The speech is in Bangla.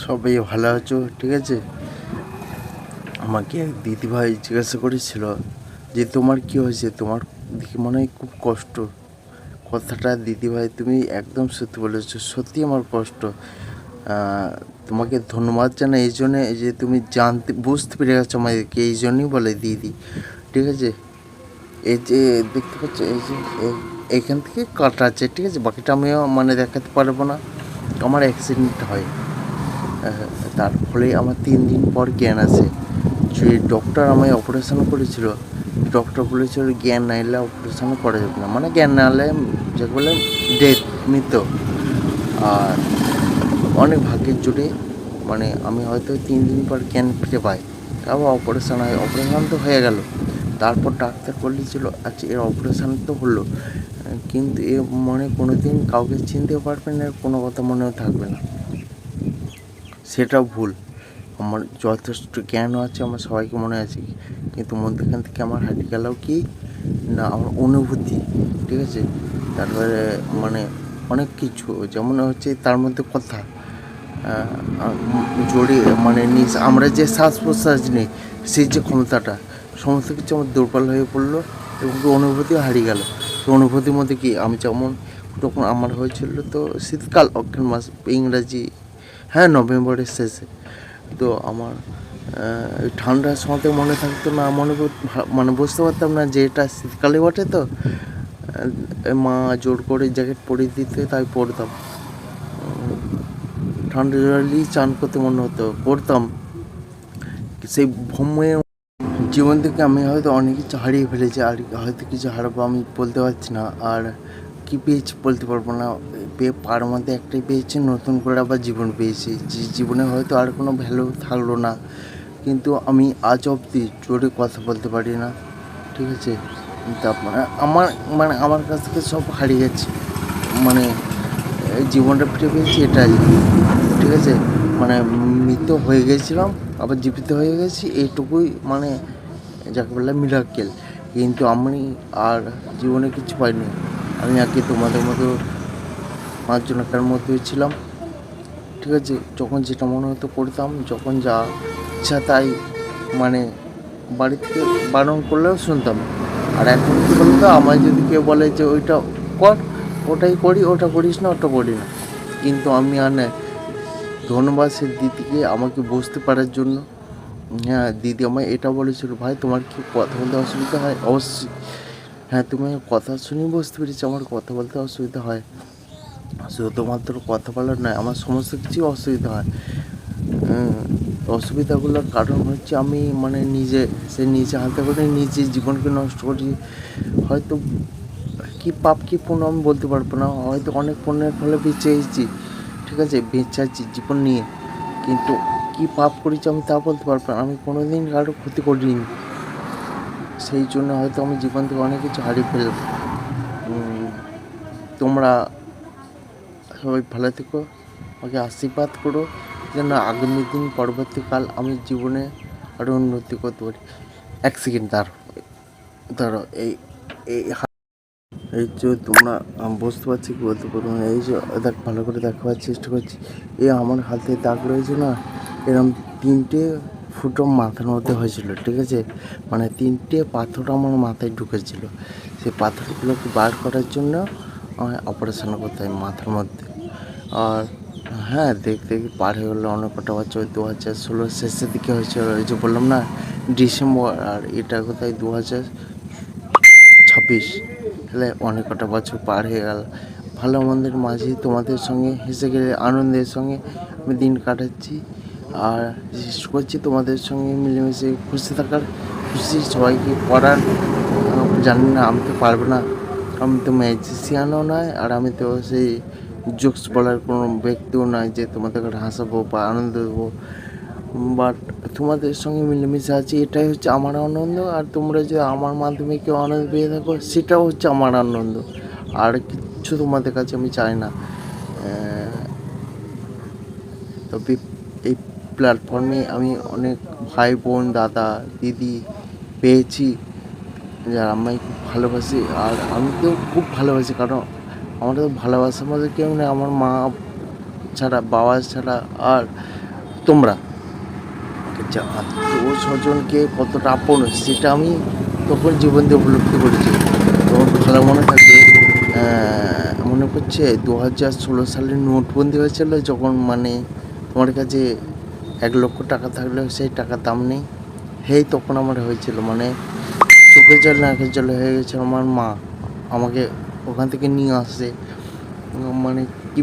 সবাই ভালো আছো? ঠিক আছে। আমাকে এক দিদিভাই জিজ্ঞাসা করেছিল যে তোমার কি হয়েছে, তোমার দেখি মনে হয় খুব কষ্ট। কথাটা দিদিভাই তুমি একদম সত্যি বলেছো, সত্যি আমার কষ্ট। তোমাকে ধন্যবাদ জানাই এই জন্যে যে তুমি বুঝতে পেরে গেছো আমাদেরকে, এই জন্যই বলে দিদি। ঠিক আছে, এই যে দেখতে পাচ্ছ, এই যে এইখান থেকে কাটা আছে, ঠিক আছে, বাকিটা আমিও মানে দেখাতে পারবো না। আমার অ্যাক্সিডেন্ট হয়, তার ফলে আমার 3 দিন পর জ্ঞান আসে। যে ডক্টর আমায় অপারেশন করেছিল, ডক্টর বলেছিল জ্ঞান না এলে অপারেশন করা যাবে না, মানে জ্ঞান না এলে যাকে বলে ডেথ, মৃত্যু। আর অনেক ভাগ্যের জোরে মানে আমি হয়তো 3 দিন পর জ্ঞান ফিরে পাই, আবার অপারেশন হয়। অপারেশন তো হয়ে গেল, তারপর ডাক্তার বলেছিল আচ্ছা এর অপারেশন তো হলো, কিন্তু এ মনে কোনো দিন কাউকে চিনতে পারবে না, কোনো কথা মনেও থাকবে না। সেটাও ভুল। আমার যথেষ্ট জ্ঞানও আছে, আমার সবাইকে মনে আছে, কিন্তু মধ্যখান থেকে আমার হারিয়ে গেলেও কি না আমার অনুভূতি। ঠিক আছে, তারপরে মানে অনেক কিছু যেমন হচ্ছে তার মধ্যে কথা জড়িয়ে মানে আমরা যে শ্বাস প্রশ্বাস নিই, সেই যে ক্ষমতাটা, সমস্ত কিছু আমার দুর্বল হয়ে পড়লো এবং অনুভূতিও হারিয়ে গেল। সেই অনুভূতির মধ্যে কি আমি যেমন তখন আমার হয়েছিল তো শীতকাল, অগ্রাণ মাস, ইংরাজি হ্যাঁ নভেম্বরের শেষে। তো আমার ঠান্ডার সময় মনে থাকতো না, মানে বুঝতে পারতাম না যে এটা শীতকালে বটে। তো মা জোর করে জ্যাকেট পরিয়ে দিতে, তাই পরতাম। ঠান্ডা জড়ালেই চান করতে মনে হতো, করতাম। সেই ভ্রমে জীবন থেকে আমি হয়তো অনেক কিছু হারিয়ে ফেলেছি, আর হয়তো কিছু হারাবো আমি বলতে পারছি না। আর কি পেয়েছি বলতে পারবো না, পার মধ্যে একটাই পেয়েছি, নতুন করে আবার জীবন পেয়েছি। যে জীবনে হয়তো আর কোনো ভ্যালু থাকলো না, কিন্তু আমি আজ অবধি জোরে কথা বলতে পারি না। ঠিক আছে, তারপরে আমার কাছ থেকে সব হারিয়ে গেছে, মানে জীবনটা ফিরে পেয়েছি এটাই। ঠিক আছে, মানে মৃত হয়ে গেছিলাম, আবার জীবিত হয়ে গেছি, এইটুকুই মানে যাকে বললাম মিরাক্কেল। কিন্তু আমি আর জীবনে কিছু পাইনি। আমি আগে তোমাদের মতো 5 জনকার মধ্যেই ছিলাম। ঠিক আছে, যখন যেটা মনে হতো করতাম, যখন যা ইচ্ছা তাই, মানে বাড়ি থেকে বারণ করলেও শুনতাম। আর এখন কী বলতো, আমায় যদি কেউ বলে যে ওইটা কর, ওটাই করি, ওটা করিস না, ওটা করি না। কিন্তু আমি আর না, ধন্যবাদ সে দিদিকে আমাকে বুঝতে পারার জন্য। হ্যাঁ, দিদি আমায় এটা বলেছিল, ভাই তোমার কি কথা বলতে অসুবিধা হয়? অবশ্যই। হ্যাঁ, তুমি কথা শুনেই বুঝতে পেরেছি আমার কথা বলতে অসুবিধা হয়। শুধুমাত্র কথা বলার নয়, আমার সমস্ত কিছুই অসুবিধা হয়। অসুবিধাগুলোর কারণ হচ্ছে আমি মানে নিজে হাতে করে নিজে জীবনকে নষ্ট করি। হয়তো কী পাপ কী পুণ্য আমি বলতে পারবো না, হয়তো অনেক পুণ্যের ফলে বেঁচে এসেছি। ঠিক আছে, বেঁচে আছি জীবন নিয়ে, কিন্তু কী পাপ করেছি আমি তা বলতে পারবো না। আমি কোনো দিন কারো ক্ষতি করিনি, সেই জন্য হয়তো আমি জীবন থেকে অনেক কিছু হারিয়ে ফেলব। তোমরা সবাই ভালো থেকো, আমাকে আশীর্বাদ করো যেন আগামী দিন পরবর্তীকাল আমি জীবনে আরও উন্নতি করতে পারি। 1 সেকেন্ড ধরো এই এই এই যে তোমরা বুঝতে পারছি কি বলতে পারবো না, এই যে দেখ ভালো করে দেখাবার চেষ্টা করছি, এই আমার হাতে দাগ রয়েছে না, এরকম 3টে ফুটো মাথার মধ্যে হয়েছিল। ঠিক আছে, মানে 3টে পাথর আমার মাথায় ঢুকেছিল, সেই পাথরগুলোকে বার করার জন্য আমায় অপারেশন করতে হয় মাথার মধ্যে। আর হ্যাঁ, দেখতে পার হয়ে গেলো অনেক কটা বছর। 2016 শেষের দিকে হয়েছিল, এই যে বললাম না ডিসেম্বর, আর এটা কোথায় 2026। তাহলে অনেক কটা বছর পার হয়ে গেল। ভালো মন্দের মাঝে তোমাদের সঙ্গে হেসে গেলে আনন্দের সঙ্গে আমি দিন কাটাচ্ছি। আর বিশেষ করছি তোমাদের সঙ্গে মিলেমিশে খুশি থাকার, খুশি সবাইকে করার। জানি না, আমি তো পারবো না, আমি তো ম্যাজিশিয়ানও নয়, আর আমি তো সেই জোকস বলার কোনো ব্যক্তিও নয় যে তোমাদেরকে হাসাবো বা আনন্দ দেবো। বাট তোমাদের সঙ্গে মিলেমিশে আছি, এটাই হচ্ছে আমার আনন্দ। আর তোমরা যে আমার মাধ্যমে কেউ আনন্দ পেয়ে থাকো, সেটাও হচ্ছে আমার আনন্দ। আর কিচ্ছু তোমাদের কাছে আমি চাই না। তবে এই প্ল্যাটফর্মে আমি অনেক ভাই বোন, দাদা দিদি পেয়েছি যারা আমায় খুব ভালোবাসে, আর আমি তো খুব ভালোবাসি, কারণ আমার তো ভালোবাসার মধ্যে কেউ নেই আমার মা ছাড়া, বাবা ছাড়া। আর তোমরা যে আত্মীয় স্বজনকে কতটা আপন সেটা আমি তখন জীবন দিয়ে উপলব্ধি করেছি। তখন ভালো মনে থাকে, মনে পড়ছে 2016 সালে নোটবন্দি হয়েছিল, যখন মানে তোমার কাছে 1,00,000 টাকা থাকলেও সেই টাকার দাম নেই। তখন আমার হয়েছিল, মানে চোখের জল নাকের জল হয়ে গেছে। আমার মা আমাকে ওখান থেকে নিয়ে আসে, মানে কি